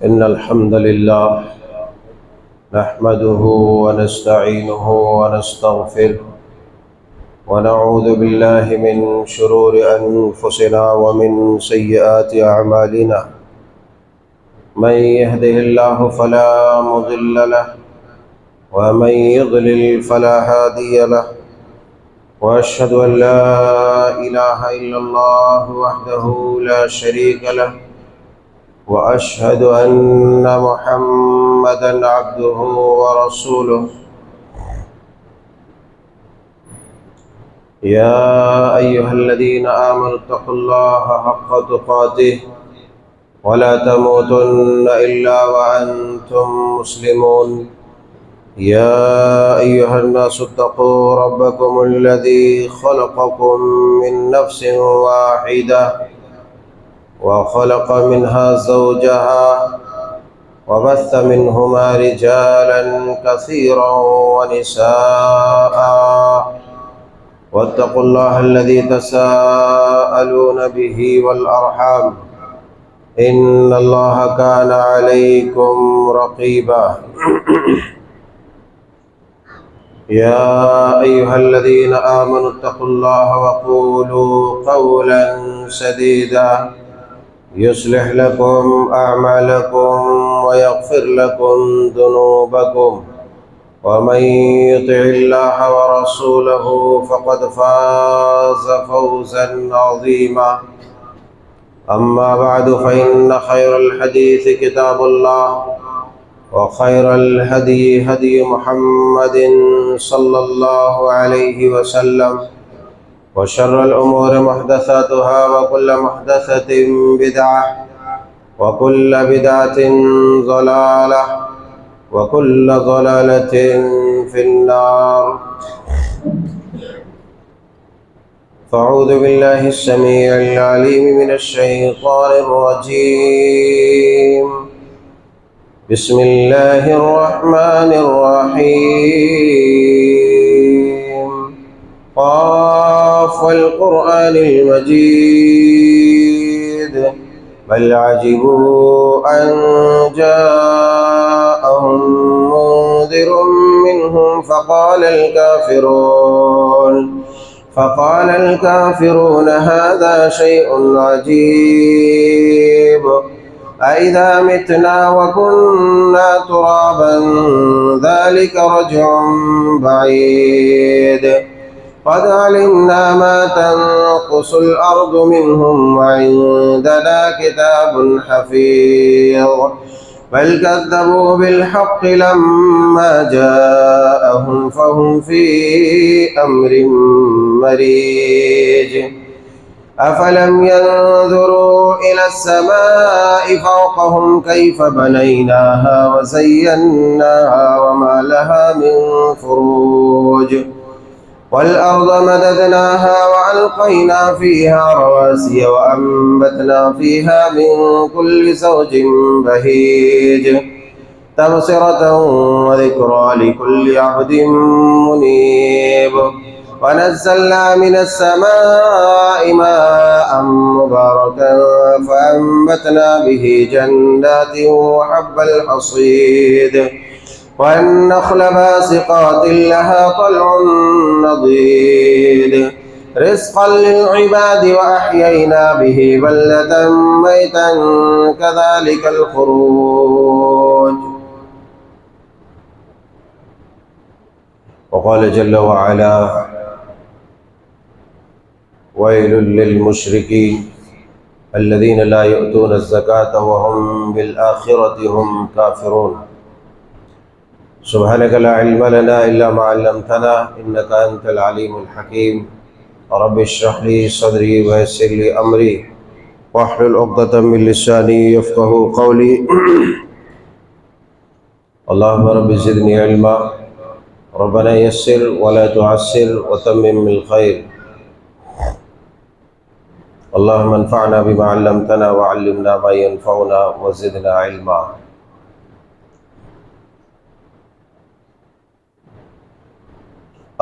إن الحمد لله نحمده ونستعينه ونستغفره ونعوذ بالله من شرور أنفسنا ومن سيئات أعمالنا. من يهده الله فلا مضل له ومن يضلل فلا هادي له، وأشهد أن لا إله إلا الله وحده لا شريك له، وأشهد أن محمدًا عبده ورسوله. يا أيها الذين آمنوا اتقوا الله حق تقاته ولا تموتن إلا وأنتم مسلمون. يا أيها الناس اتقوا ربكم الذي خلقكم من نفس واحدة وخلق منها زوجها وبث منهما رجالا كثيرا ونساء، واتقوا الله الذي تساءلون به والأرحام إن الله كان عليكم رقيبا. يا أيها الذين آمنوا اتقوا الله وقولوا قولا سديدا يصلح لكم أعمالكم ويغفر لكم ذنوبكم، ومن يطع الله ورسوله فقد فاز فوزا عظيما. أما بعد، فإن خير الحديث كتاب الله، وخير الهدي هدي محمد صلى الله عليه وسلم، وشر الأمور محدثاتها، وكل محدثة بدعة، وكل بدعة ضلالة، وكل ضلالة في النار. فأعوذ بالله السميع العليم من الشيطان الرجيم. بسم الله الرحمن الرحيم. قاف والقرآن المجيد، بل عجبوا أن جاءهم منذر منهم فقال الكافرون هذا شيء عجيب، أإذا متنا وكنا ترابا ذلك رجع بعيد. قد علمنا ما تنقص الأرض منهم وعندنا كتاب حفيظ. بل كذبوا بالحق لما جاءهم فهم في أمر مريج. أفلم ينظروا إلى السماء فوقهم كيف بنيناها وزيناها وما لها من فروج. والأرض مددناها وألقينا فيها رواسي وأنبتنا فيها من كل زوج بهيج، تبصرة وذكرى لكل عبد منيب. ونزلنا من السماء ماء مباركا فأنبتنا به جنات وحب الحصيد، والنخل باسقات لها طلع نضيد، رزقا للعباد وأحيينا به بلدة ميتا كذلك الخروج. وقال جل وعلا: ويل للمشركين الذين لا يؤتون الزكاة وهم بالآخرة هم كافرون. سبحانك لا علم لنا إلا ما علمتنا إنك أنت العليم الحكيم. رب اشرح لي صدري ويسر لي أمري واحلل عقدة من لساني يفقهوا قولي. اللهم رب زدني علما، ربنا يسر ولا تعسر وتمم الخير. اللهم انفعنا بما علمتنا وعلمنا ما ينفعنا وزدنا علما.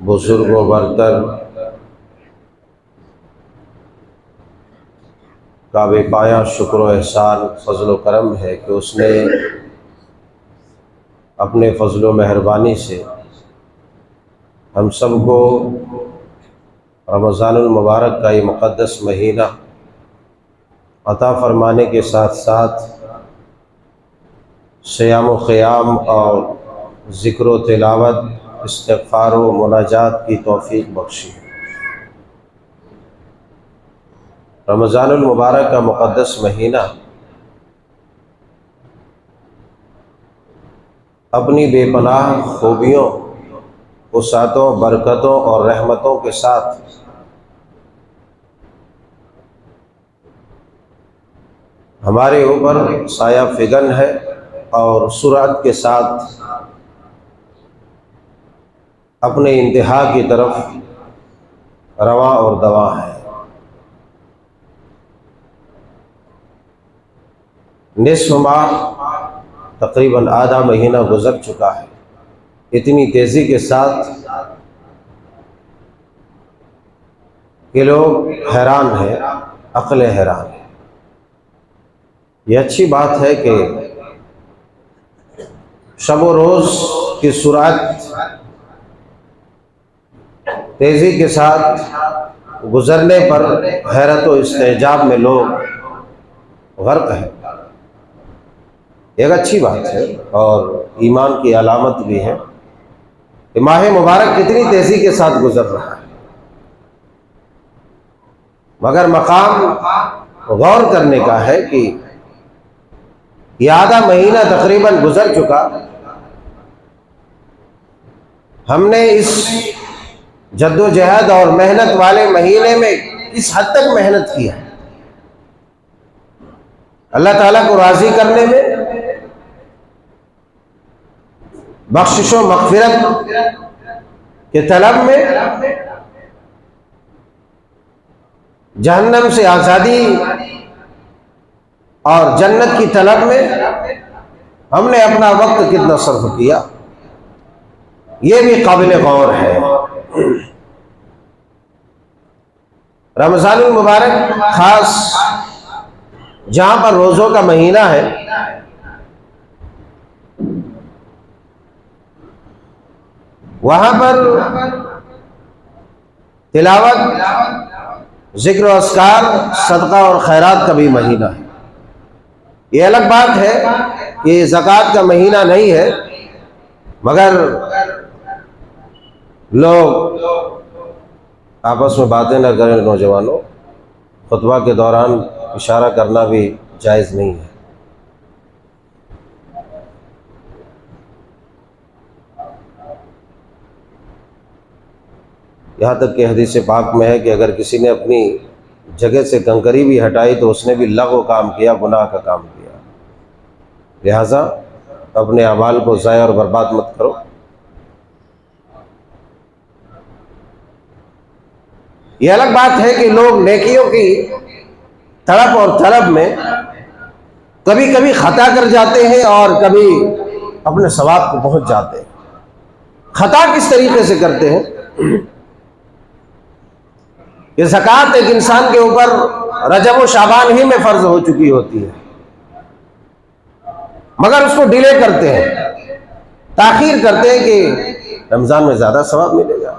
بزرگ و برتر کا بے پایہ شکر و احسان فضل و کرم ہے کہ اس نے اپنے فضل و مہربانی سے ہم سب کو رمضان المبارک کا یہ مقدس مہینہ عطا فرمانے کے ساتھ ساتھ صیام و قیام اور ذکر و تلاوت، استغفار و مناجات کی توفیق بخشی۔ رمضان المبارک کا مقدس مہینہ اپنی بے پناہ خوبیوں، وسعتوں، برکتوں اور رحمتوں کے ساتھ ہمارے اوپر سایہ فگن ہے اور سرعت کے ساتھ اپنے انتہا کی طرف رواں اور دواں ہے۔ نصف ماہ، تقریباً آدھا مہینہ گزر چکا ہے، اتنی تیزی کے ساتھ کہ لوگ حیران ہیں، عقلیں حیران ہیں۔ یہ اچھی بات ہے کہ شب و روز کی سرعت تیزی کے ساتھ گزرنے پر حیرت و استعجاب میں لوگ غرق ہیں۔ ایک اچھی بات ہے اور ایمان کی علامت بھی ہے کہ ماہ مبارک کتنی تیزی کے ساتھ گزر رہا ہے، مگر مقام غور کرنے کا ہے کہ یہ آدھا مہینہ تقریباً گزر چکا، ہم نے اس جد و جہد اور محنت والے مہینے میں کس حد تک محنت کی ہے اللہ تعالیٰ کو راضی کرنے میں، بخشش و مغفرت کے طلب میں، جہنم سے آزادی اور جنت کی طلب میں ہم نے اپنا وقت کتنا صرف کیا، یہ بھی قابل غور ہے۔ رمضان المبارک خاص جہاں پر روزوں کا مہینہ ہے، وہاں پر تلاوت، ذکر و اذکار، صدقہ اور خیرات کا بھی مہینہ ہے۔ یہ الگ بات ہے کہ یہ زکوٰۃ کا مہینہ نہیں ہے، مگر لوگ آپس میں باتیں نہ کریں۔ نوجوانوں، خطبہ کے دوران اشارہ کرنا بھی جائز نہیں ہے۔ یہاں تک کہ حدیث پاک میں ہے کہ اگر کسی نے اپنی جگہ سے کنکری بھی ہٹائی تو اس نے بھی لغو کام کیا، گناہ کا کام کیا۔ لہٰذا اپنے اعمال کو ضائع اور برباد مت کرو۔ یہ الگ بات ہے کہ لوگ نیکیوں کی تڑپ اور طلب میں کبھی کبھی خطا کر جاتے ہیں اور کبھی اپنے ثواب کو پہنچ جاتے ہیں۔ خطا کس طریقے سے کرتے ہیں؟ یہ زکوٰۃ ایک انسان کے اوپر رجب و شعبان ہی میں فرض ہو چکی ہوتی ہے، مگر اس کو ڈیلے کرتے ہیں، تاخیر کرتے ہیں کہ رمضان میں زیادہ ثواب ملے گا۔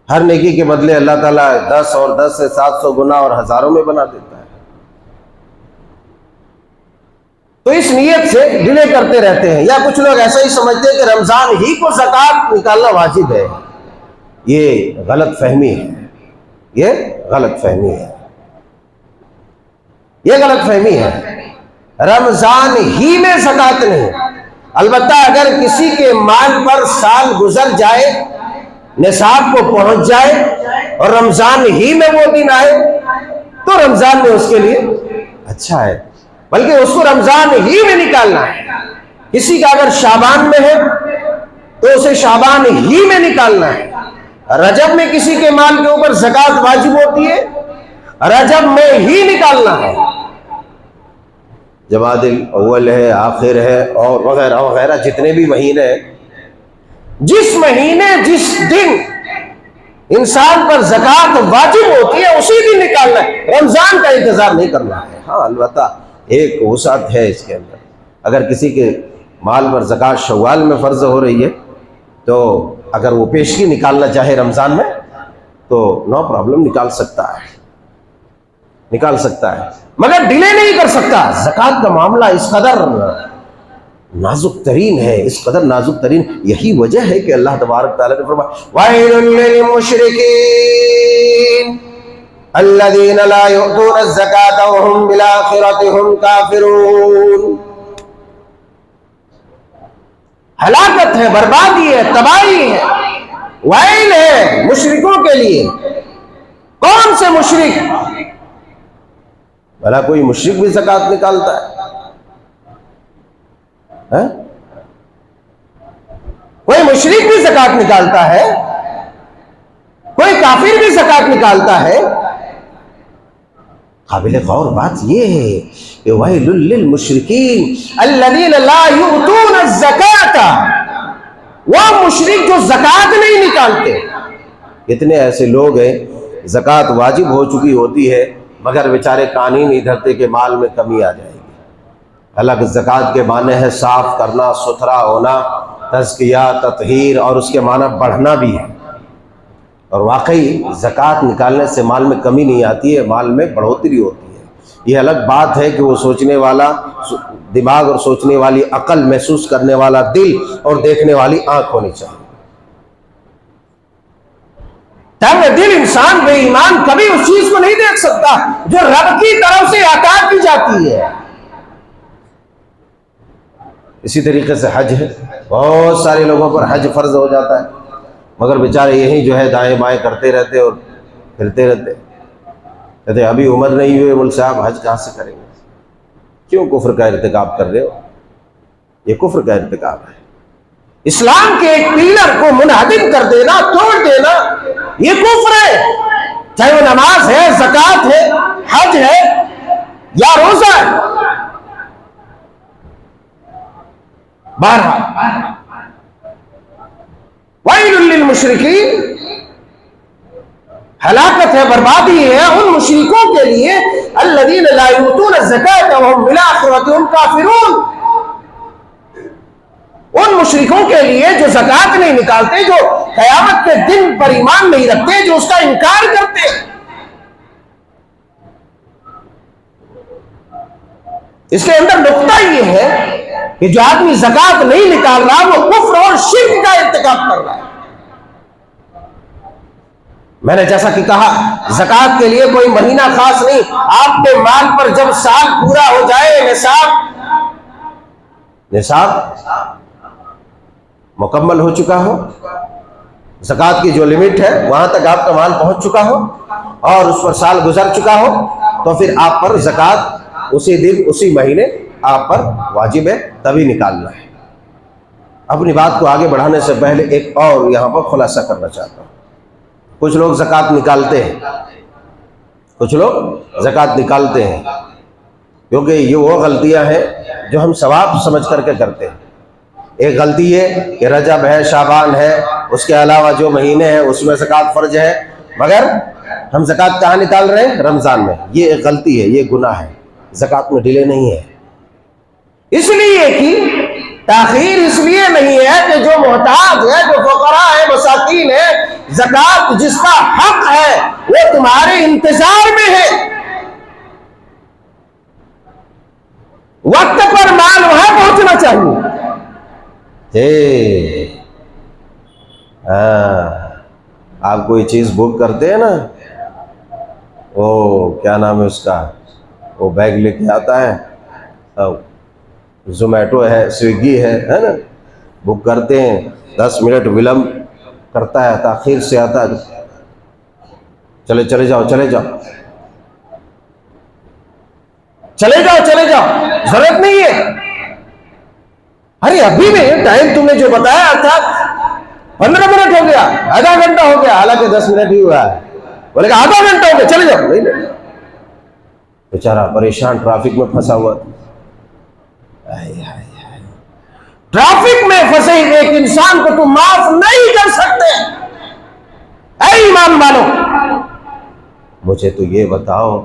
ہر نیکی کے بدلے اللہ تعالیٰ 10 اور 10 سے 700 گنا اور ہزاروں میں بنا دیتا ہے۔ تو اس نیت سے ڈیلے کرتے رہتے ہیں، یا کچھ لوگ ایسا ہی سمجھتے ہیں کہ رمضان ہی کو زکوٰۃ نکالنا واجب ہے۔ یہ غلط فہمی ہے، یہ غلط فہمی ہے، یہ غلط فہمی ہے۔ رمضان ہی میں زکوٰۃ نہیں، البتہ اگر کسی کے مال پر سال گزر جائے، نصاب کو پہنچ جائے اور رمضان ہی میں وہ دن آئے تو رمضان میں اس کے لیے اچھا ہے، بلکہ اس کو رمضان ہی میں نکالنا ہے۔ کسی کا اگر شعبان میں ہے تو اسے شعبان ہی میں نکالنا ہے۔ رجب میں کسی کے مال کے اوپر زکوٰۃ واجب ہوتی ہے، رجب میں ہی نکالنا ہے۔ جمادی الاول ہے، آخر ہے اور وغیرہ وغیرہ جتنے بھی مہینے ہیں، جس مہینے جس دن انسان پر زکوٰۃ واجب ہوتی ہے اسی دن نکالنا ہے، رمضان کا انتظار نہیں کرنا ہے۔ ہاں البتہ ایک وسعت ہے اس کے اندر، اگر کسی کے مال پر زکوٰۃ شوال میں فرض ہو رہی ہے تو اگر وہ پیشگی نکالنا چاہے رمضان میں تو نو پرابلم نکال سکتا ہے، مگر ڈیلے نہیں کر سکتا۔ زکوٰۃ کا معاملہ اس قدر نازک ترین ہے، اس قدر نازک ترین، یہی وجہ ہے کہ اللہ تبارک تعالیٰ نے فرمایا وَيْلٌ لِّلْمُشْرِكِينَ الَّذِينَ لَا يُؤْتُونَ الزَّكَاةَ وَهُمْ بِالْآخِرَةِ هُمْ كَافِرُونَ۔ ہلاکت ہے، بربادی ہے، تباہی ہے، ویل ہے مشرکوں کے لیے۔ کون سے مشرک؟ بھلا کوئی مشرک بھی زکوٰۃ نکالتا ہے؟ کوئی مشرک بھی زکوٰۃ نکالتا ہے؟ کوئی کافر بھی زکوٰۃ نکالتا ہے؟ قابل غور بات یہ ہے کہ وَيْلٌ لِّلْمُشْرِكِينَ الَّذِينَ لَا يُؤْتُونَ الزَّكَاةَ، وہ مشرک جو زکوٰۃ نہیں نکالتے۔ کتنے ایسے لوگ ہیں زکوٰۃ واجب ہو چکی ہوتی ہے مگر بیچارے کان ہی نہیں دھرتے کہ مال میں کمی آ جائے گی۔ حالانکہ زکوٰۃ کے معنی ہے صاف کرنا، ستھرا ہونا، تزکیہ، تطہیر، اور اس کے معنی بڑھنا بھی ہے۔ اور واقعی زکوٰۃ نکالنے سے مال میں کمی نہیں آتی ہے، مال میں بڑھوتری ہوتی ہے۔ یہ الگ بات ہے کہ وہ سوچنے والا دماغ اور سوچنے والی عقل، محسوس کرنے والا دل اور دیکھنے والی آنکھ ہونی چاہیے۔ تنگ دل انسان بے ایمان کبھی اس چیز کو نہیں دیکھ سکتا جو رب کی طرف سے عطا کی جاتی ہے۔ اسی طریقے سے حج ہے، بہت سارے لوگوں پر حج فرض ہو جاتا ہے مگر بیچارے یہی جو ہے دائیں بائیں کرتے رہتے اور پھرتے رہتے، کہتے ابھی عمر نہیں ہوئے مول صاحب حج کہاں سے کریں گے؟ کیوں کفر کا ارتکاب کر رہے ہو؟ یہ کفر کا ارتکاب ہے۔ اسلام کے ایک پلر کو منہدم کر دینا، توڑ دینا، یہ کفر ہے، چاہے وہ نماز ہے، زکوٰۃ ہے، حج ہے یا روزہ ہے۔ بہرحال وَيْلٌ لِّلْمُشْرِكِينَ، ہلاکت ہے، بربادی ہے ان مشرکوں کے لیے الَّذِينَ لَا يُؤْتُونَ الزَّكَاةَ وَهُمْ بِالْآخِرَةِ هُمْ كَافِرُونَ، ان مشرکوں کے لیے جو زکوٰۃ نہیں نکالتے، جو قیامت کے دن پر ایمان نہیں رکھتے، جو اس کا انکار کرتے۔ اس کے اندر نقطہ یہ ہے کہ جو آدمی زکوٰۃ نہیں نکال رہا وہ کفر اور شرک کا ارتکاب کر رہا ہے۔ میں نے جیسا کہ کہا زکوٰۃ کے لیے کوئی مہینہ خاص نہیں، آپ کے مال پر جب سال پورا ہو جائے، نصاب مکمل ہو چکا ہو، زکوٰۃ کی جو لمٹ ہے وہاں تک آپ کا مال پہنچ چکا ہو اور اس پر سال گزر چکا ہو تو پھر آپ پر زکوٰۃ اسی دن اسی مہینے آپ پر واجب ہے، تبھی نکالنا ہے۔ اپنی بات کو آگے بڑھانے سے پہلے ایک اور یہاں پر خلاصہ کرنا چاہتا ہوں۔ کچھ لوگ زکوٰۃ نکالتے ہیں، کچھ لوگ زکوٰۃ نکالتے ہیں کیونکہ یہ وہ غلطیاں ہیں جو ہم ثواب سمجھ کر کے کرتے ہیں۔ ایک غلطی یہ کہ رجب ہے، شعبان ہے، اس کے علاوہ جو مہینے ہیں اس میں زکوٰۃ فرض ہے مگر ہم زکوٰۃ کہاں نکال رہے ہیں؟ رمضان میں۔ یہ ایک غلطی ہے، یہ گناہ ہے، زکوٰۃ میں ڈیلے نہیں ہے۔ اس لیے کہ تاخیر اس لیے نہیں ہے کہ جو محتاج ہے، جو فقراء ہے، مساکین ہے، زکوٰۃ جس کا حق ہے وہ تمہارے انتظار میں ہے، وقت پر مال وہاں پہنچنا چاہیے۔ آپ کوئی چیز بک کرتے ہیں نا، وہ کیا نام ہے اس کا، وہ بیگ لے کے آتا ہے، زومیٹو ہے، سویگی ہے نا، بک کرتے ہیں، 10 منٹ ولمب کرتا ہے، تاخیر سے آتا ہے، چلے جاؤ ضرورت نہیں ہے۔ ارے ابھی میں ٹائم تم نے جو بتایا تھا 15 منٹ ہو گیا، آدھا گھنٹہ ہو گیا، حالانکہ 10 منٹ ہی ہوا ہے، بولے کہ آدھا گھنٹہ ہو گیا، چلے جاؤ۔ نہیں، بیچارہ پریشان ٹریفک میں پھنسا ہوا تھا۔ ٹریفک میں پھنسے ایک انسان کو تم معاف نہیں کر سکتے۔ اے ایمان ایمان والوں، مجھے تو یہ بتاؤ،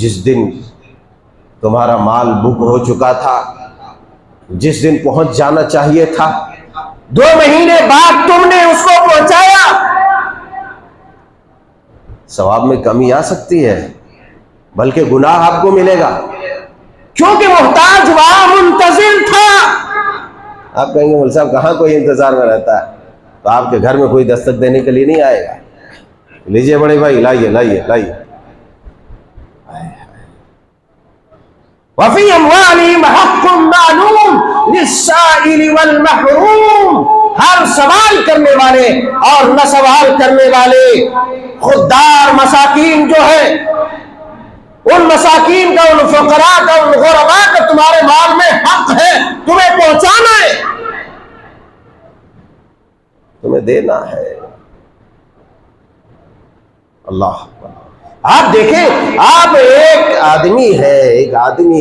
جس دن تمہارا مال بک ہو چکا تھا، جس دن پہنچ جانا چاہیے تھا، 2 مہینے بعد تم نے اس کو پہنچایا، ثواب میں کمی آ سکتی ہے، بلکہ گناہ آپ کو ملے گا، کیونکہ محتاج وہاں منتظر تھا۔ آپ کہیں گے مول صاحب کہاں کوئی انتظار میں رہتا ہے، تو آپ کے گھر میں کوئی دستک دینے کے لیے نہیں آئے گا، لیجئے بڑے بھائی، لائیے لائیے لائیے۔ وفی اموالہم حق معلوم للسائل والمحروم، ہر سوال کرنے والے اور نہ سوال کرنے والے خوددار مساکین جو ہے، ان مساکین کا، ان فقراء کا، ان غرباء کا تمہارے مال میں حق ہے، تمہیں پہنچانا ہے، تمہیں دینا ہے۔ اللہ آپ دیکھیں، آپ ایک آدمی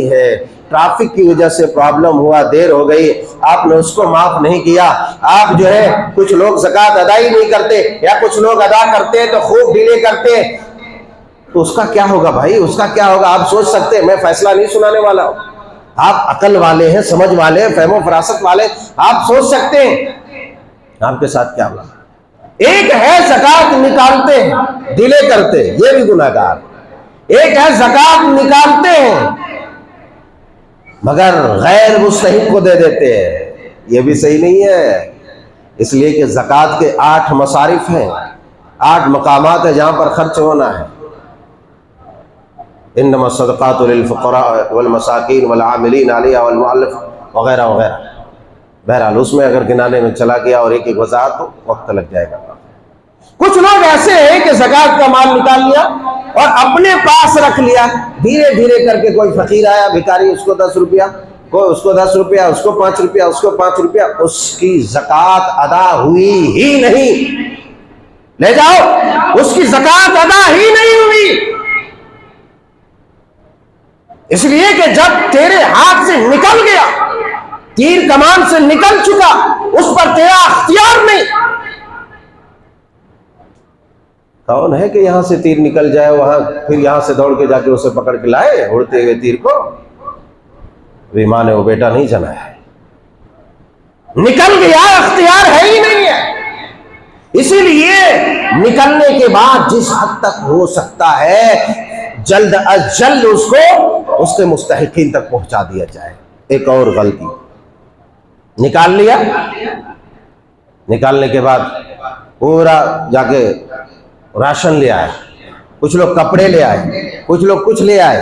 ہے ٹریفک کی وجہ سے پرابلم ہوا، دیر ہو گئی، آپ نے اس کو معاف نہیں کیا، آپ جو ہے کچھ لوگ زکوٰۃ ادا ہی نہیں کرتے، یا کچھ لوگ ادا کرتے تو خوب ڈیلے کرتے، تو اس کا کیا ہوگا بھائی، اس کا کیا ہوگا؟ آپ سوچ سکتے ہیں، میں فیصلہ نہیں سنانے والا ہوں، آپ عقل والے ہیں، سمجھ والے ہیں، فہم و فراست والے، آپ سوچ سکتے ہیں آپ کے ساتھ کیا ہوگا۔ ایک ہے زکوٰۃ نکالتے ہیں ڈیلے کرتے، یہ بھی گناہ گار، ایک ہے زکوٰۃ نکالتے ہیں مگر غیر مستحق کو دے دیتے ہیں، یہ بھی صحیح نہیں ہے، اس لیے کہ زکوٰۃ کے 8 مصارف ہیں، 8 مقامات ہیں جہاں پر خرچ ہونا ہے، انما الصدقات للفقراء والمساکین والعاملین علیہا والمؤلف وغیرہ وغیرہ۔ بہرحال اس میں اگر گنانے میں چلا گیا اور ایک وضاحت تو وقت لگ جائے گا۔ کچھ لوگ ایسے ہیں کہ زکوٰۃ کا مال نکال لیا اور اپنے پاس رکھ لیا، دھیرے دھیرے کر کے کوئی فقیر آیا، بھکاری، اس کو 10 روپیہ، کوئی اس کو 10 روپیہ، اس کو 5 روپیہ، اس کو 5 روپیہ، اس کی زکوٰۃ ادا ہوئی ہی نہیں، لے جاؤ، اس کی زکوٰۃ ادا ہی نہیں ہوئی، اس لیے کہ جب تیرے ہاتھ سے نکل گیا، تیر کمان سے نکل چکا، اس پر تیرا اختیار نہیں۔ کون ہے کہ یہاں سے تیر نکل جائے، وہاں پھر یہاں سے دوڑ کے جا کے اسے پکڑ کے لائے اڑتے ہوئے تیر کو؟ ابھی ماں نے وہ بیٹا نہیں جنا ہے، نکل گیا، اختیار ہے ہی نہیں ہے، اسی لیے نکلنے کے بعد جس حد تک ہو سکتا ہے جلد از جلد اس کو اس کے مستحقین تک پہنچا دیا جائے۔ ایک اور غلطی، نکال لیا، نکالنے کے بعد پورا جا کے راشن لے آئے، کچھ لوگ کپڑے لے آئے، کچھ لوگ کچھ لے آئے،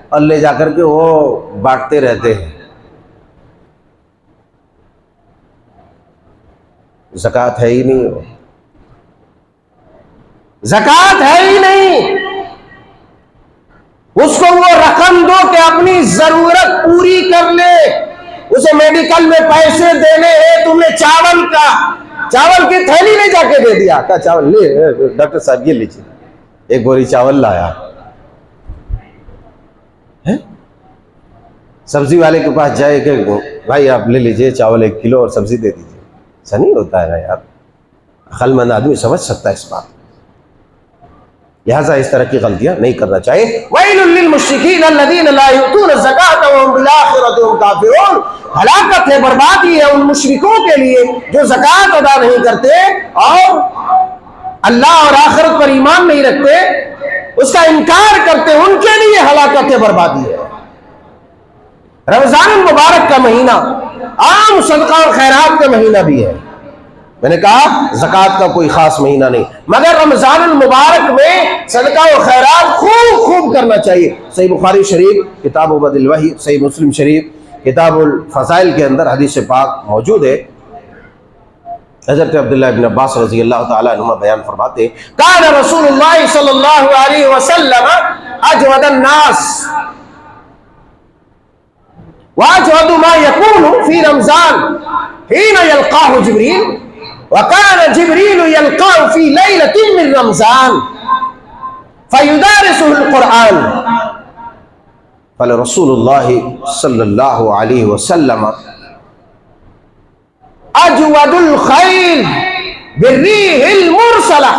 اور لے جا کر کے وہ بانٹتے رہتے ہیں، زکوٰۃ ہے ہی نہیں، زکوٰۃ ہے ہی نہیں، اس کو وہ رقم دو کہ اپنی ضرورت پوری کر لے، اسے میڈیکل میں پیسے دینے ہیں، تم نے چاول کی تھیلی لے جا کے دے دیا، کہا چاول لے ڈاکٹر صاحب یہ لیجیے، ایک بوری چاول لایا، سبزی والے کے پاس جائے کہ بھائی آپ لے لیجئے چاول 1 کلو اور سبزی دے دیجئے، ایسا نہیں ہوتا ہے نا یار، عقل مند آدمی سمجھ سکتا ہے اس بات، لہٰذا اس طرح کی غلطیاں نہیں کرنا چاہیے۔ وَيْلٌ لِّلْمُشْرِكِينَ الَّذِينَ لَا يُؤْتُونَ الزَّكَاةَ وَهُمْ بِالْآخِرَةِ هُمْ كَافِرُونَ، ہلاکت ہے، بربادی ہے ان مشرکوں کے لیے جو زکوٰۃ ادا نہیں کرتے اور اللہ اور آخرت پر ایمان نہیں رکھتے، اس کا انکار کرتے، ان کے لیے ہلاکت ہے، بربادی ہے۔ رمضان المبارک کا مہینہ عام صدقہ اور خیرات کا مہینہ بھی ہے، میں نے کہا زکوٰۃ کا کوئی خاص مہینہ نہیں، مگر رمضان المبارک میں صدقہ و خیرات خوب کرنا چاہیے۔ صحیح بخاری شریف کتاب بدء الوحی، صحیح مسلم شریف کتاب الفضائل کے اندر حدیث پاک موجود ہے، حضرت عبداللہ ابن عباس رضی اللہ تعالیٰ عنہما بیان فرماتے، کان رسول اللہ صلی اللہ علیہ وسلم اجود الناس واجود ما يكون في رمضان حين يلقاه جبريل، وكان جبريل يلقاه في ليلة من رمضان فيدارسه القرآن، فلرسول اللہ صلی اللہ علیہ وسلم اجود الخيل بالريح المرسلة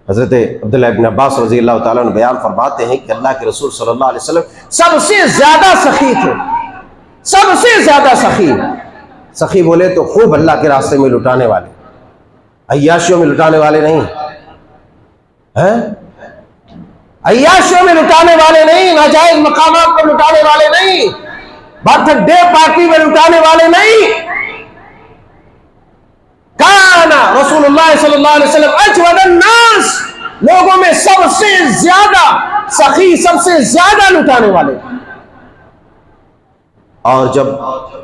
حضرت عبداللہ ابن عباس رضی اللہ تعالیٰ عنہ بیان فرماتے ہیں کہ اللہ کے رسول صلی اللہ علیہ وسلم سب سے زیادہ سخی تھے، سب سے زیادہ سخی۔ سخی بولے تو خوب اللہ کے راستے میں لٹانے والے، عیاشیوں میں لٹانے والے نہیں، عیاشیوں میں لٹانے والے نہیں، ناجائز مقامات پر لٹانے والے نہیں، برتھ ڈے پارٹی میں لٹانے والے نہیں۔ کانا رسول اللہ صلی اللہ علیہ وسلم اجود الناس، لوگوں میں سب سے زیادہ سخی، سب سے زیادہ لٹانے والے۔ اور جب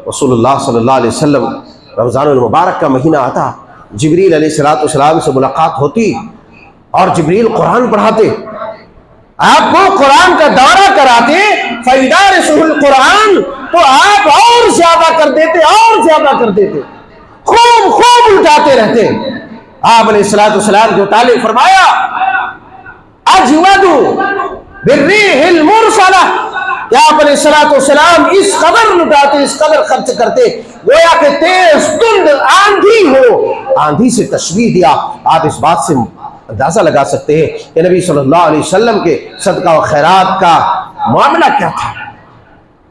رسول اللہ صلی اللہ علیہ وسلم رمضان المبارک کا مہینہ آتا، جبریل علیہ السلام سے ملاقات ہوتی اور جبریل قرآن پڑھاتے، آپ کو قرآن کا دورہ کراتے، فَيُدَارِسُهُ الْقُرْآنِ، تو آپ اور زیادہ کر دیتے، اور زیادہ کر دیتے، خوب خوب لٹاتے رہتے۔ آپ علیہ السلام جو تعلیم فرمایا، اجود بالریح المرسلہ، کہ آپ علیہ السلام اس قدر لٹاتے، اس قدر خرچ کرتے، گویا کہ تیز تند آندھی ہو۔ آندھی سے تشبیہ دیا۔ آپ اس بات سے اندازہ لگا سکتے ہیں کہ نبی صلی اللہ علیہ وسلم کے صدقہ و خیرات کا معاملہ کیا تھا،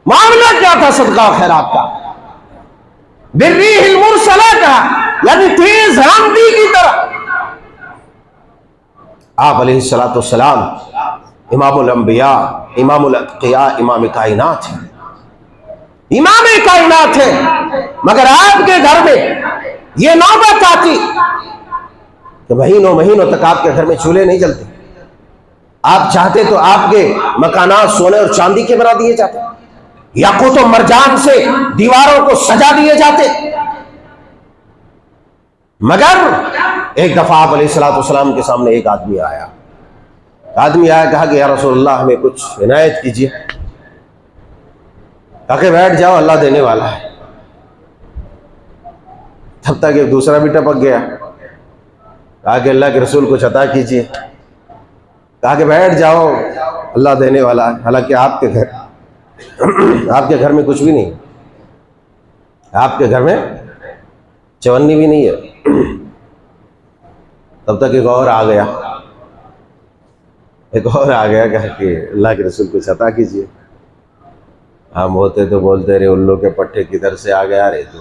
معاملہ کیا تھا صدقہ و خیرات کا۔ بالریح المرسلہ کا یعنی تیز آندھی کی طرح۔ آپ علیہ السلام امام الانبیاء، امام الاتقیاء، امام کائنات ہیں، امام کائنات ہے، مگر آپ کے گھر میں یہ نوبت آتی کہ مہینوں تک آپ کے گھر میں چولہے نہیں جلتے۔ آپ چاہتے تو آپ کے مکانات سونے اور چاندی کے بنا دیے جاتے، یاقوت و مرجان سے دیواروں کو سجا دیے جاتے، مگر ایک دفعہ آپ علیہ السلام کے سامنے ایک آدمی آیا، کہا کہ یا رسول اللہ ہمیں کچھ عنایت کیجیے۔ کہا کہ بیٹھ جاؤ، اللہ دینے والا ہے۔ تب تک ایک دوسرا بھی ٹپک گیا، کہا کہ اللہ کے رسول کچھ عطا کیجیے۔ کہا کہ بیٹھ جاؤ، اللہ دینے والا ہے۔ حالانکہ آپ کے گھر میں کچھ بھی نہیں، آپ کے گھر میں چونی بھی نہیں ہے۔ تب تک ایک اور آ گیا کہا کہ اللہ کے رسول کچھ عطا کیجیے۔ ہم ہوتے تو بولتے رہے الو کے پٹھے کدھر سے آ گیا رے تو،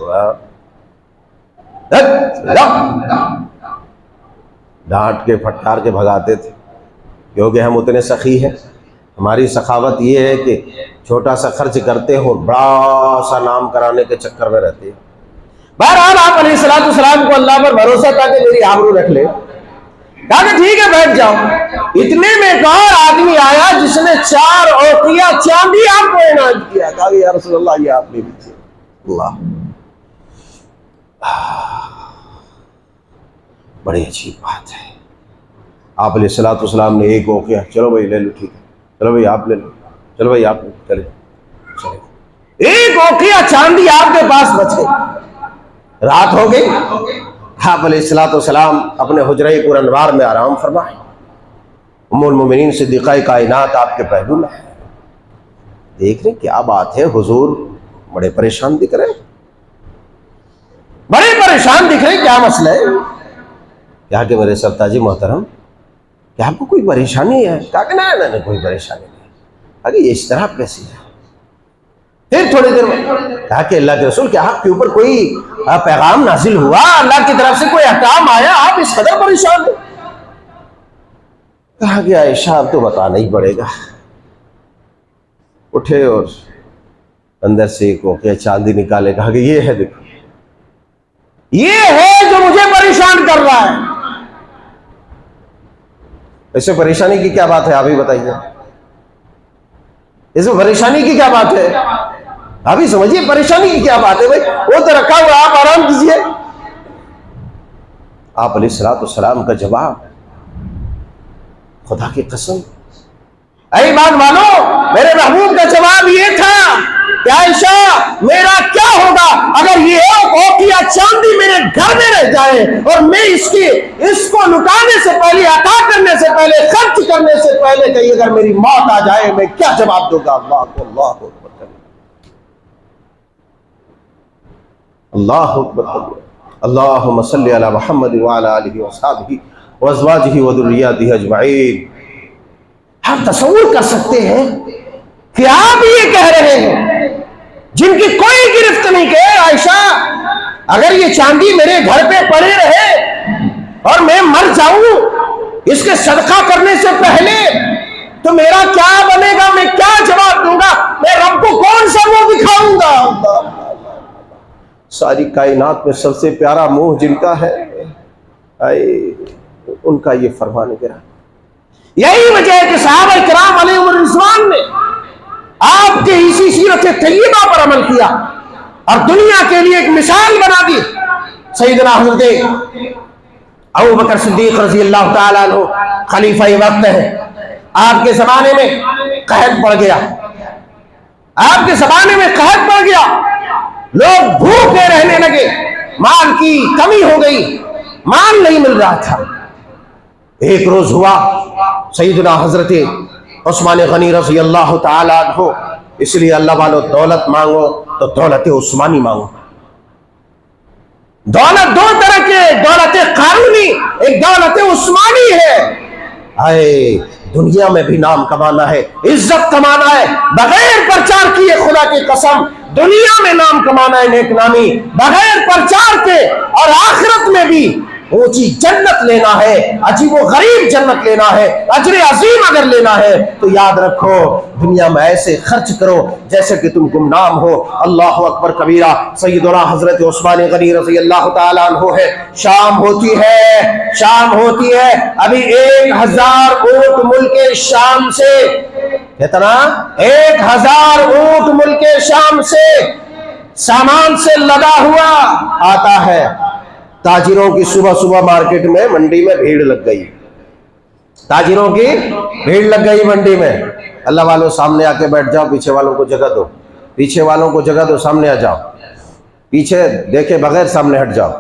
ڈانٹ کے پھٹکار کے بھگاتے تھے، کیونکہ ہم اتنے سخی ہیں۔ ہماری سخاوت یہ ہے کہ چھوٹا سا خرچ کرتے ہو، بڑا سا نام کرانے کے چکر میں رہتے ہیں۔ بہرحال آپ علیہ السلام کو اللہ پر بھروسہ تھا کہ میری آبرو رکھ لے، کہا کہ ٹھیک ہے بیٹھ جاؤ۔ اتنے میں ایک اور آدمی آیا جس نے 4 اوقیہ چاندی آپ کو عنایت کیا، کہا کہ یا رسول اللہ یہ آپ نے دیجیے۔ اللہ، بڑی عجیب بات ہے۔ آپ علیہ السلام نے ایک اوقیہ، چلو بھائی لے لو، ٹھیک ہے، چلو بھائی آپ لے لو، چلو بھائی آپ لے لو، چلے ایک اوقیہ چاندی آپ کے پاس بچ گئی۔ رات ہو گئی، آپ علیہ السلام اپنے حجرہ پر انوار میں آرام فرمائے، ام المومنین صدیقہ کائنات آپ کے پہلو میں ہے۔ دیکھ رہے کیا بات ہے، حضور بڑے پریشان دکھ رہے، بڑے پریشان دکھ رہے، کیا مسئلہ ہے؟ کہا کہ میرے سرتاجی محترم، کیا آپ کو کوئی پریشانی ہے؟ کہا کہ نہیں کوئی پریشانی نہیں۔ کہا کہ یہ اس طرح کیسی ہے؟ پھر تھوڑی دیر میں کہا کہ اللہ کے رسول کیا آپ کے اوپر کوئی پیغام نازل ہوا، اللہ کی طرف سے کوئی احکام آیا، آپ اس قدر پریشان ہیں؟ کہا کہ عائشہ اب تو بتانا ہی پڑے گا۔ اٹھے اور اندر سے ایک اوقیہ چاندی نکالے، کہا کہ یہ ہے، دیکھو یہ ہے جو مجھے پریشان کر رہا ہے۔ ایسے پریشانی کی کیا بات ہے، آپ ہی بتائیے، اس میں پریشانی کی کیا بات ہے؟ آپ ہی سمجھیے پریشانی کی کیا بات ہے بھائی، وہ تو رکھا ہوا، آپ آرام کیجیے۔ آپ علیہ السلام کا جواب، خدا کی قسم اے ایمان والو، میرے محبوب کا جواب یہ تھا کہ عائشہ میرا کیا ہوگا اگر یہ ایک اوقیہ چاندی میرے گھر میں رہ جائے اور میں اس کو لٹانے سے پہلے، عطا کرنے سے پہلے، خرچ کرنے سے پہلے کہ اگر میری موت آ جائے میں کیا جواب دوں گا؟ اللہ اکبر، اللہم صلی علی محمد وعلی آلہ وصحبہ وازواجہ وذریاتہ اجمعین۔ آپ تصور کر سکتے ہیں کہ آپ یہ کہہ رہے ہیں جن کی کوئی گرفت نہیں کہ عائشہ اگر یہ چاندی میرے گھر پہ پڑے رہے اور میں مر جاؤں اس کے صدقہ کرنے سے پہلے تو میرا کیا بنے گا، میں کیا جواب دوں گا، میں رب کو کون سا منہ دکھاؤں گا؟ ساری کائنات میں سب سے پیارا منہ جن کا ہے ان کا یہ فرمان گرا۔ یہی وجہ ہے کہ صحابہ کرام علیہم الرضوان نے آپ کے اسی سیرت طیبہ پر عمل کیا اور دنیا کے لیے ایک مثال بنا دی۔ سیدنا حضرت ابوبکر صدیق رضی اللہ تعالیٰ عنہ خلیفہ وقت ہے، آپ کے زمانے میں قحط پڑ گیا، آپ کے زمانے میں قحط پڑ گیا، لوگ بھوکے رہنے لگے، مال کی کمی ہو گئی، مال نہیں مل رہا تھا۔ ایک روز ہوا سیدنا حضرت عثمان غنی رضی اللہ تعالیٰ عنہ، اس لیے اللہ والو دولت مانگو تو دولت عثمانی مانگو۔ دولت دو طرح کے، دولت قانونی، ایک دولت عثمانی ہے۔ آئے دنیا میں بھی نام کمانا ہے، عزت کمانا ہے بغیر پرچار کیے، خدا کی قسم دنیا میں نام کمانا ہے نیک نامی بغیر پرچار کے، اور آخرت میں بھی اونچی جنت لینا ہے، عجیب و غریب جنت لینا ہے، اجر عظیم اگر لینا ہے تو یاد رکھو دنیا میں ایسے خرچ کرو جیسے کہ تم گمنام ہو۔ اللہ اکبر کبیرہ۔ سیدنا حضرت عثمان غنی رضی اللہ تعالیٰ عنہ ہے، شام ہوتی ہے، ابھی 1000 اونٹ ملک شام سے، کتنا 1000 اونٹ ملک شام سے سامان سے لدا ہوا آتا ہے۔ تاجروں کی صبح مارکیٹ میں منڈی میں بھیڑ لگ گئی، تاجروں کی بھیڑ لگ گئی منڈی میں۔ اللہ والوں سامنے آ کے بیٹھ جاؤ، پیچھے والوں کو جگہ دو، پیچھے والوں کو جگہ دو، سامنے آ جاؤ، پیچھے دیکھے بغیر سامنے ہٹ جاؤ،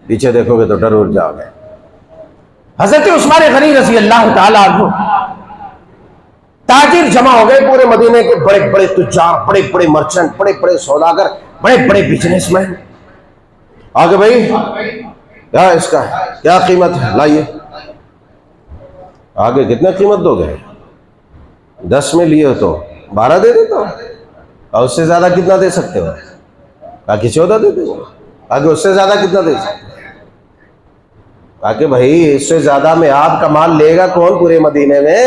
پیچھے دیکھو گے تو ڈر اٹھ جاؤ گے۔ حضرت عثمان غنی رضی اللہ تعالیٰ عنہ، تاجر جمع ہو گئے پورے مدینے کے، بڑے بڑے تجار، بڑے بڑے مرچنٹ، بڑے بڑے سوداگر، بڑے بڑے بزنس مین۔ آگے بھائی کیا اس کا کیا قیمت ہے، لائیے آگے، کتنے قیمت دو گے؟ 10 میں لیے ہو تو 12 دے دیتا ہوں، اور اس سے زیادہ کتنا دے سکتے ہو؟ باقی 14 دے دو، آگے اس سے زیادہ کتنا دے سکتے ہو؟ باقی بھائی اس سے زیادہ میں آپ کا مال لے گا کون پورے مدینے میں؟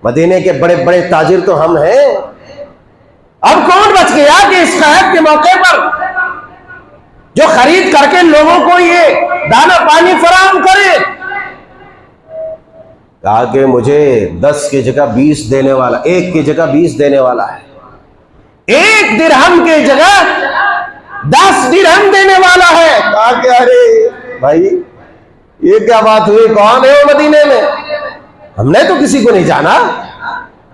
مدینے کے بڑے بڑے تاجر تو ہم ہیں۔ اب کون بچ گیا کہ اس قحط کے موقع پر جو خرید کر کے لوگوں کو یہ دانا پانی فراہم کرے؟ کہا کہ مجھے 10 کی جگہ 20 دینے والا، 1 کی جگہ 20 دینے والا ہے، 1 درہم کی جگہ 10 درہم دینے والا ہے۔ کہا کہ ارے بھائی یہ کیا بات ہوئی، کون ہے وہ مدینے میں؟ ہم نے تو کسی کو نہیں جانا۔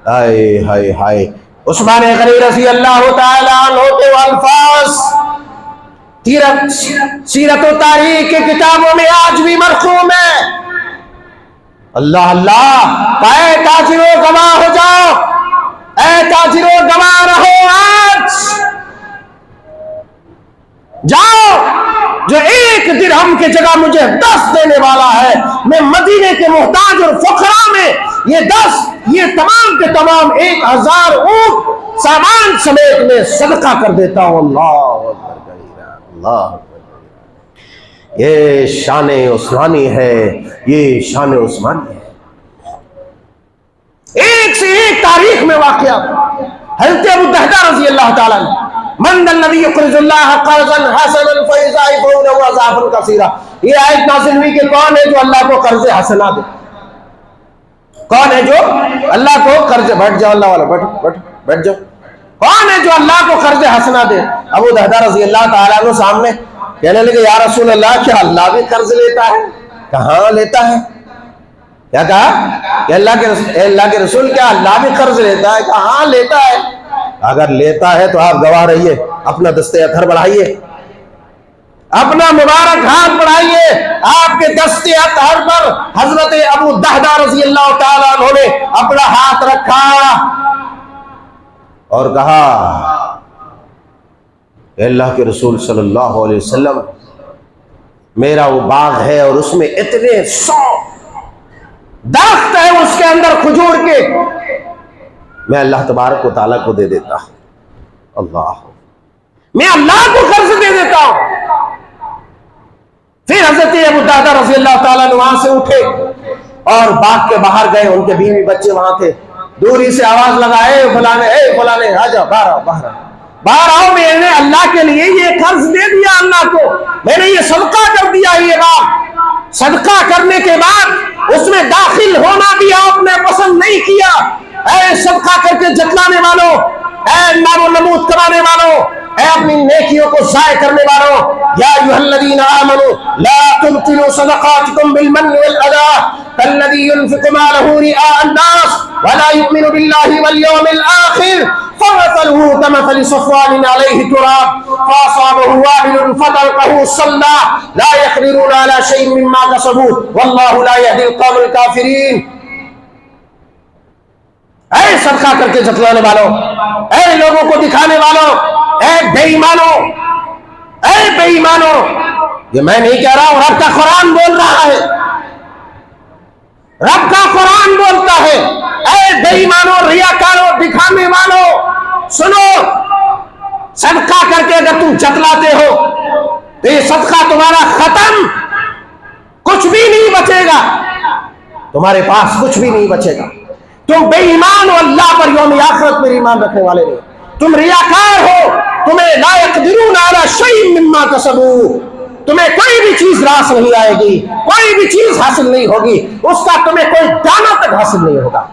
ہائے ہائے ہائے، عثمان غنی رضی اللہ تعالیٰ عنہ کے الفاظ سیرت و تاریخ کے کتابوں میں آج بھی مرقوم ہے۔ اللہ اللہ، اے تاجروں گواہ ہو جاؤ، اے تاجروں گواہ رہو، آج جاؤ جو 1 درہم کی جگہ مجھے 10 دینے والا ہے، میں مدینے کے محتاج اور فقراء میں یہ تمام کے تمام 1000 اونٹ سامان سمیت میں صدقہ کر دیتا ہوں۔ اللہ اکبر، اللہ، یہ شان عثمانی ہے، یہ شان عثمانی ہے۔ ایک سے ایک تاریخ میں واقعہ۔ حضرت ابو دہدہ رضی اللہ تعالیٰ عنہ، من الذی یقرض اللہ قرضا حسنا فیضاعفہ لہ اضعافا کثیرا، یہ آیت نازل ہوئی کہ کون ہے جو اللہ کو قرض حسنا دے؟ کون ہے جو اللہ کو قرض، بیٹھ جاؤ اللہ والا، بیٹھ جاؤ، کون ہے جو اللہ کو قرض حسنا دے؟ ابو دہدہ رضی اللہ تعالیٰ عنہ سامنے کہنے لگے یا رسول اللہ، کیا اللہ بھی قرض لیتا ہے؟ کہاں لیتا ہے؟ کیا کہا کہ اللہ کے رسول کیا اللہ بھی قرض لیتا ہے؟ کہاں لیتا ہے؟ اگر لیتا ہے تو آپ گواہ رہیے، اپنا دستے اطہر بڑھائیے، اپنا مبارک ہاتھ بڑھائیے۔ آپ کے دستے اطہر پر حضرت ابو دہدہ رضی اللہ تعالیٰ عنہ نے اپنا ہاتھ رکھا اور کہا اے اللہ کے رسول صلی اللہ علیہ وسلم، میرا وہ باغ ہے اور اس میں اتنے 100 درخت ہے اس کے اندر کھجور کے، میں اللہ تبارک و تعالیٰ کو دے دیتا ہوں، اللہ، میں اللہ کو قرض دے دیتا ہوں۔ پھر حضرت ابو درداء رضی اللہ تعالیٰ عنہ وہاں سے اٹھے اور باغ کے باہر گئے، ان کے بیوی بچے وہاں تھے، دوری سے آواز لگا، اے فلانے آ جاؤ، باہر آؤ، میں نے اللہ کے لیے یہ قرض دے دیا اللہ کو، میں نے یہ صدقہ کر دیا، یہ باغ صدقہ کرنے کے بعد اس میں داخل ہونا بھی آپ نے پسند نہیں کیا۔ اے صدقہ کر کے جتلانے والوں، اے نام و نمود کرانے والوں، اے اپنی نیکیوں کو ضائع کرنے والوں، یا ایھا الذین آمنوا لا تبطلوا صدقاتکم بالمن والأذى كالذی ينفق مالہ رئاء الناس ولا یؤمن باللہ والیوم الآخر فمثلہ کمثل صفوان علیہ تراب فأصابہ وابل فترکہ صلدا لا یقدرون علی شیء مما کسبوا واللہ لا یہدی القوم الکافرین۔ اے صدقہ کر کے جتلانے والوں، اے لوگوں کو دکھانے والوں، اے بے ایمانوں، اے بے ایمانوں، یہ میں نہیں کہہ رہا ہوں، رب کا قرآن بول رہا ہے، رب کا قرآن بولتا ہے۔ اے بے ایمانوں، ریاکاروں، دکھانے والوں، سنو، صدقہ کر کے اگر تم جتلاتے ہو تو یہ صدقہ تمہارا ختم، کچھ بھی نہیں بچے گا، تمہارے پاس کچھ بھی نہیں بچے گا، تم بے ایمان ہو، اللہ پر یوم آخرت پر ایمان رکھنے والے نہیں، تم ریاکار ہو، تمہیں لا یقدرون علی شیء مما کسبوا، تمہیں کوئی بھی چیز راس نہیں آئے گی، کوئی بھی چیز حاصل نہیں ہوگی، اس کا تمہیں کوئی دانہ تک حاصل نہیں ہوگا۔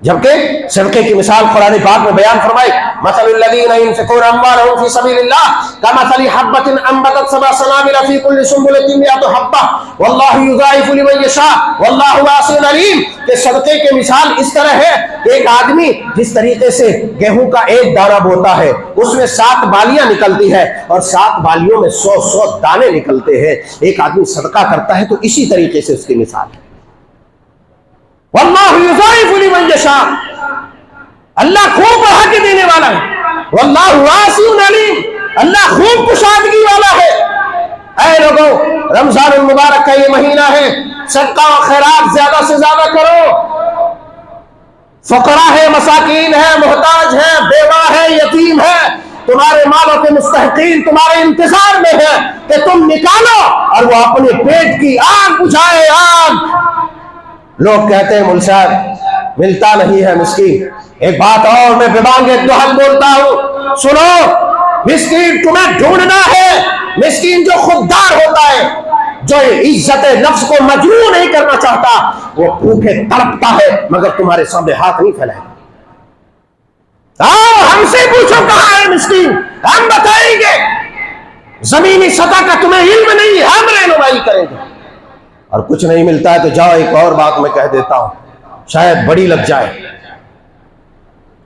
جبکہ صدقے کی مثال قرآن پاک میں بیان فرمائی، مثل الذین ينفقون اموالهم فی سبیل اللہ کمثل حبۃ انبتت سبع سنابل فی کل سنبلۃ مئۃ حبۃ واللہ یضاعف لمن یشاء واللہ واسع علیم، کہ صدقے کی مثال اس طرح ہے کہ ایک آدمی جس طریقے سے گیہوں کا ایک دانہ بوتا ہے، اس میں 7 بالیاں نکلتی ہے اور 7 بالیوں میں 100 دانے نکلتے ہیں، ایک آدمی صدقہ کرتا ہے تو اسی طریقے سے اس کی مثال ہے۔ واللہ یضاعف لمن یشاء، اللہ خوب بڑھا کے دینے والا ہے، واللہ واسع علیم، اللہ خوب کشادگی والا ہے۔ اے لوگو، رمضان المبارک کا یہ مہینہ ہے، صدقہ و خیرات زیادہ سے زیادہ کرو، فقراء ہے، مساکین ہے، محتاج ہے، بیوہ ہے، یتیم ہے، تمہارے مالوں کے مستحقین تمہارے انتظار میں ہے کہ تم نکالو اور وہ اپنے پیٹ کی آگ بجھائے، آگ۔ لوگ کہتے ہیں مول صاحب ملتا نہیں ہے مسکین، ایک بات اور میں ببانگ ایک دوہل بولتا ہوں، سنو، مسکین تمہیں ڈھونڈنا ہے، مسکین جو خوددار ہوتا ہے، جو عزت نفس کو مجروح نہیں کرنا چاہتا، وہ بھوکے تڑپتا ہے مگر تمہارے سامنے ہاتھ نہیں پھیلائے۔ آؤ ہم سے پوچھو کہاں ہے مسکین، ہم بتائیں گے، زمینی سطح کا تمہیں علم نہیں، ہم رہنمائی کریں گے۔ اور کچھ نہیں ملتا ہے تو جاؤ، ایک اور بات میں کہہ دیتا ہوں، شاید بڑی لگ جائے،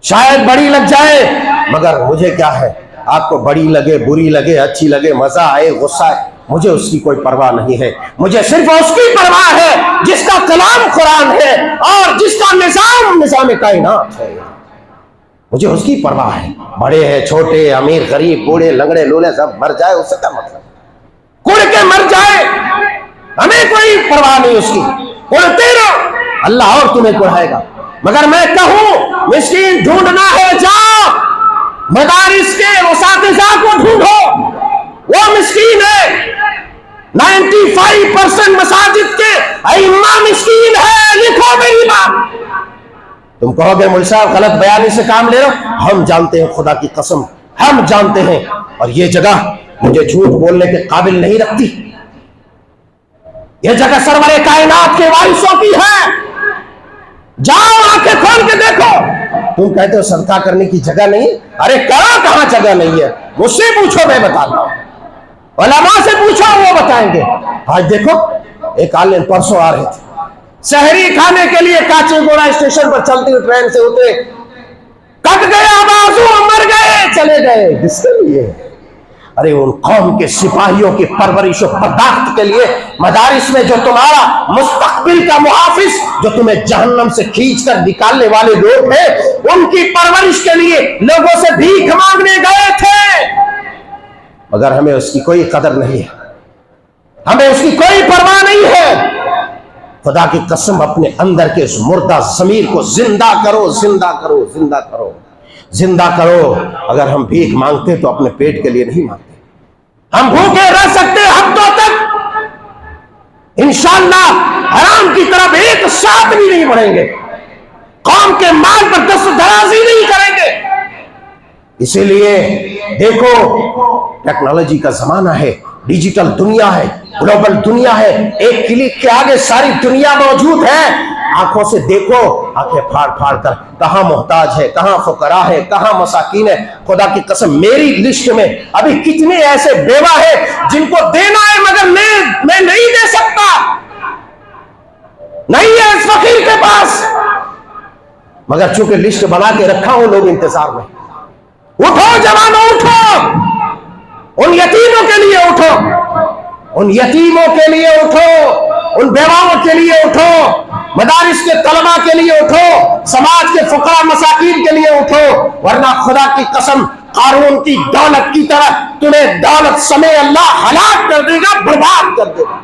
شاید بڑی لگ جائے، مگر مجھے کیا ہے، آپ کو بڑی لگے، بری لگے، اچھی لگے، مزہ آئے، غصہ آئے، مجھے اس کی کوئی پرواہ نہیں ہے، مجھے صرف اس کی پرواہ ہے جس کا کلام قرآن ہے اور جس کا نظام کائنات ہے، مجھے اس کی پرواہ ہے۔ بڑے ہیں، چھوٹے، امیر، غریب، بوڑھے، لنگڑے، لولے، سب مر جائے، اس سے کیا مطلب، کڑ کے مر جائے، ہمیں کوئی پرواہ نہیں اس کی، کڑتے رہو، اللہ اور تمہیں کڑھائے گا۔ مگر میں کہوں مسکین ڈھونڈنا ہے، جاؤ مدارس کے اساتذہ کو ڈھونڈو، وہ مسکین ہے، 95% مساجد کے ائمہ مسکین ہے، لکھو میری بات۔ تم کہو گے مول صاحب غلط بیانی سے کام لے رہو، ہم جانتے ہیں، خدا کی قسم ہم جانتے ہیں، اور یہ جگہ مجھے جھوٹ بولنے کے قابل نہیں رکھتی، یہ جگہ سرور کائنات کے وارثوں کی ہے، جاؤ آنکھیں کھول کے دیکھو۔ تم کہتے ہو صدقہ کرنے کی جگہ نہیں، ارے کہاں جگہ نہیں ہے، مجھ سے پوچھو میں بتاتا ہوں، علماء سے پوچھو وہ بتائیں گے۔ آج دیکھو ایک عالم پرسوں آ رہے تھے، شہری کھانے کے لیے کاچی گوڑا اسٹیشن پر چلتی ہوئی ٹرین سے اترے، کٹ گیا بازو، مر گئے، چلے گئے، کس کے لیے؟ ارے ان قوم کے سپاہیوں کی پرورش و پرداخت کے لیے، مدارس میں جو تمہارا مستقبل کا محافظ، جو تمہیں جہنم سے کھینچ کر نکالنے والے لوگ ہیں، ان کی پرورش کے لیے لوگوں سے بھیک مانگنے گئے تھے، مگر ہمیں اس کی کوئی قدر نہیں ہے، ہمیں اس کی کوئی پرواہ نہیں ہے۔ خدا کی قسم اپنے اندر کے اس مردہ ضمیر کو زندہ کرو، زندہ کرو، زندہ کرو، زندہ کرو۔ اگر ہم بھیک مانگتے تو اپنے پیٹ کے لیے نہیں مانگتے، ہم بھوکے رہ سکتے ہفتوں تک، انشاءاللہ حرام کی طرف ایک ساتھ بھی نہیں بڑھیں گے، قوم کے مال پر دست درازی نہیں کریں گے۔ اسی لیے دیکھو ٹیکنالوجی کا زمانہ ہے، ڈیجیٹل دنیا ہے، گلوبل دنیا ہے، ایک کلک کے آگے ساری دنیا موجود ہے۔ آنکھوں سے دیکھو، آنکھیں پھاڑ پھاڑ کر کہاں محتاج ہے، کہاں فقراء ہے، کہاں مساکین ہے۔ خدا کی قسم میری لسٹ میں ابھی کتنے ایسے بیوہ ہیں جن کو دینا ہے مگر میں نہیں دے سکتا، نہیں ہے اس فقیر کے پاس، مگر چونکہ لسٹ بنا کے رکھا ہوں لوگ انتظار میں۔ اٹھو جوانوں، اٹھو، ان یتیموں کے لیے اٹھو، ان یتیموں کے لیے اٹھو، ان بیواؤں کے لیے اٹھو، مدارس کے طلباء کے لیے اٹھو، سماج کے فقراء مساکین کے لیے اٹھو، ورنہ خدا کی قسم قارون کی دولت کی طرح تمہیں دولت سمیت اللہ ہلاک کر دے گا، برباد کر دے گا،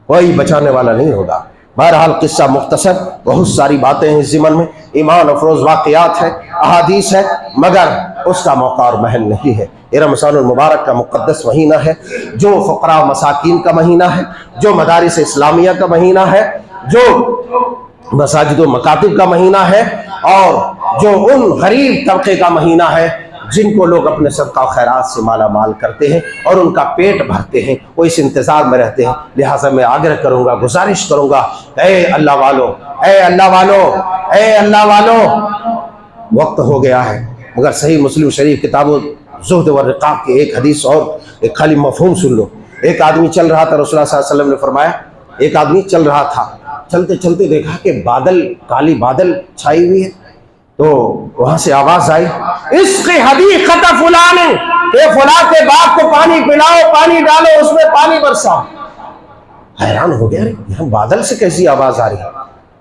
کوئی بچانے والا نہیں ہوگا۔ بہرحال قصہ مختصر، بہت ساری باتیں ہیں اس ضمن میں، ایمان افروز واقعات ہے، احادیث ہے، مگر اس کا موقع اور محل نہیں ہے۔ یہ رمضان المبارک کا مقدس مہینہ ہے، جو فقراء و مساکین کا مہینہ ہے، جو مدارس اسلامیہ کا مہینہ ہے، جو مساجد و مکاتب کا مہینہ ہے، اور جو ان غریب طبقے کا مہینہ ہے جن کو لوگ اپنے صدقہ و خیرات سے مالا مال کرتے ہیں اور ان کا پیٹ بھرتے ہیں، وہ اس انتظار میں رہتے ہیں۔ لہٰذا میں آگرہ کروں گا، گزارش کروں گا، اے اللہ والو، اے اللہ والو، اے اللہ والو، وقت ہو گیا ہے، مگر صحیح مسلم شریف کتاب الزہد والرقاق کی ایک حدیث اور ایک خالی مفہوم سن لو۔ ایک آدمی چل رہا تھا، رسول اللہ صلی اللہ علیہ وسلم نے فرمایا، ایک آدمی چل رہا تھا، چلتے چلتے دیکھا کہ بادل، کالی بادل چھائی ہوئی ہے، تو وہاں سے آواز آئی، اس کی حدیقت فلان، کہ فلاں کے باغ کو پانی پلاؤ، پانی ڈالو، اس میں پانی برساؤ۔ حیران ہو گیا، یہاں بادل سے کیسی آواز آ رہی ہے؟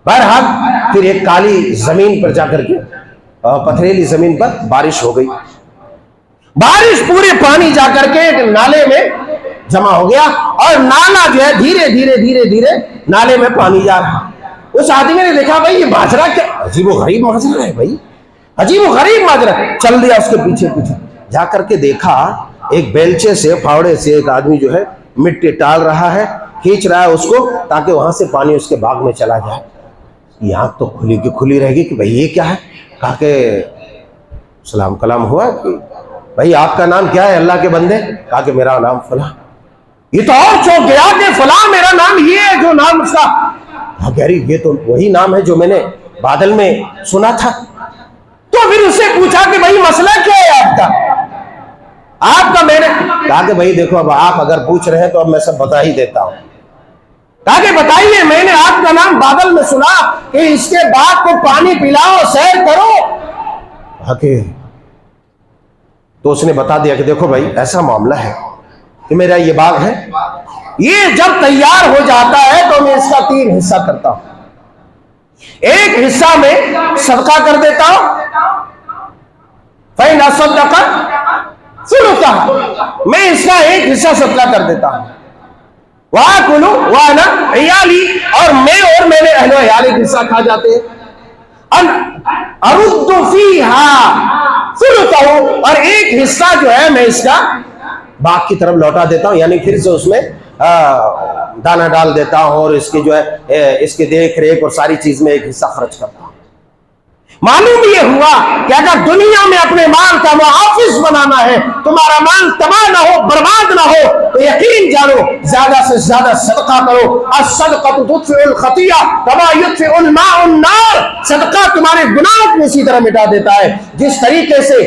بہرحال پھر ایک کالی زمین پر جا کر کے، پتھریلی زمین پر بارش ہو گئی، بارش پورے پانی جا کر کے ایک نالے میں جمع ہو گیا، اور نالا جو ہے دھیرے دھیرے دھیرے دھیرے نالے میں پانی جا رہا۔ اس آدمی نے دیکھا بھائی یہ ماجرا کیا عجیب و غریب ماجرا ہے، بھائی عجیب و غریب ماجرا، چل دیا اس کے پیچھے پیچھے، جا کر کے دیکھا ایک بیلچے سے، پھاوڑے سے ایک آدمی جو ہے مٹی ٹال رہا ہے، کھینچ رہا ہے اس کو تاکہ وہاں سے پانی اس کے باغ میں چلا جائے۔ یہ آنکھ تو کھلی کی کھلی رہ گئی کہ بھائی یہ کیا ہے؟ کہا کہ سلام کلام ہوا کہ بھائی آپ کا نام کیا ہے اللہ کے بندے؟ کہا کہ میرا نام فلاں۔ یہ تو اور چونک گیا کہ فلاں میرا نام یہ ہے جو نام اس کا، کہہ رہی یہ تو وہی نام ہے جو میں نے بادل میں سنا تھا۔ تو پھر اس سے پوچھا کہ بھائی مسئلہ کیا ہے آپ کا؟ میں نے کہا کہ بھائی دیکھو اب آپ اگر پوچھ رہے ہیں تو اب میں سب بتا ہی دیتا ہوں۔ کہا کہ بتائیے، میں نے آپ کا نام بادل میں سنا کہ اس کے باغ کو پانی پلاؤ، سیر کرو۔ کہا کہ تو اس نے بتا دیا کہ دیکھو بھائی ایسا معاملہ ہے کہ میرا یہ باغ ہے، یہ جب تیار ہو جاتا ہے تو میں اس کا 3 حصہ کرتا ہوں، ایک حصہ میں صدقہ کر دیتا ہوں، فَإِنْ أَصَدَّقَ ثُلُثَهُ، میں اس کا ایک حصہ صدقہ کر دیتا ہوں، وَآكُلُ وَأَنَا عِيَالِي، اور میرے اہل و عیال ایک حصہ کھا جاتے ہیں، أَرُدُّ فِيهَا ثُلُثَهُ، اور ایک حصہ جو ہے میں اس کا باغ کی طرف لوٹا دیتا ہوں، یعنی پھر سے اس میں دانہ ڈال دیتا ہوں اور اس کی جو ہے اس کی دیکھ ریکھ اور ساری چیز میں ایک حصہ خرچ کرتا ہوں۔ معلوم یہ ہوا کہ اگر دنیا میں اپنے مال کا محافظ بنانا ہے، تمہارا مال تباہ نہ ہو، برباد نہ ہو، تو یقین جانو زیادہ سے زیادہ صدقہ کرو۔ الصدقۃ تطفئ الخطیئہ کما یطفئ الماء النار، صدقہ تمہارے گناہوں کو اسی طرح مٹا دیتا ہے جس طریقے سے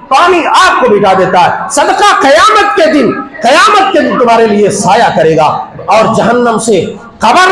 پانی آگ کو مٹا دیتا ہے۔ صدقہ قیامت کے دن تمہارے لیے سایہ کرے گا، اور جہنم سے قبر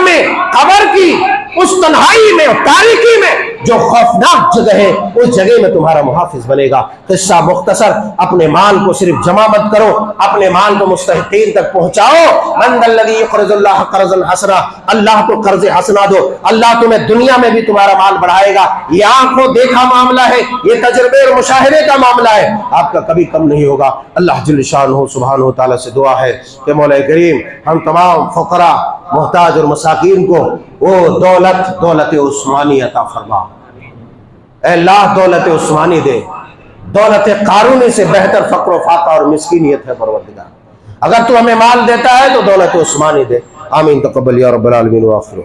کی اس تنہائی میں تاریکی میں جو خوفناک جگہ ہے اس جگہ میں تمہارا محافظ بنے گا۔ قصہ مختصر، اپنے مال کو صرف جمع مت کرو، اپنے مال کو مستحقین تک پہنچاؤ۔ من ذا الذی یقرض اللہ قرضا حسنا، اللہ کو قرض حسنا دو، اللہ تمہیں دنیا میں بھی تمہارا مال بڑھائے گا۔ یہ آنکھوں دیکھا معاملہ ہے، یہ تجربے اور مشاہدے کا معاملہ ہے، آپ کا کبھی کم نہیں ہوگا۔ اللہ جل شانہ سبحانہ تعالیٰ سے دعا ہے کہ مولا کریم ہم تمام فقراء، محتاج اور مساکین کو وہ دولت عثمانی عطا فرما۔ اے اللہ دولت عثمانی دے، دولت قارونی سے بہتر فقر و فاقہ اور مسکینیت ہے پروردگار۔ اگر تو ہمیں مال دیتا ہے تو دولت عثمانی دے۔ آمین تقبل یا رب العالمین وآخر۔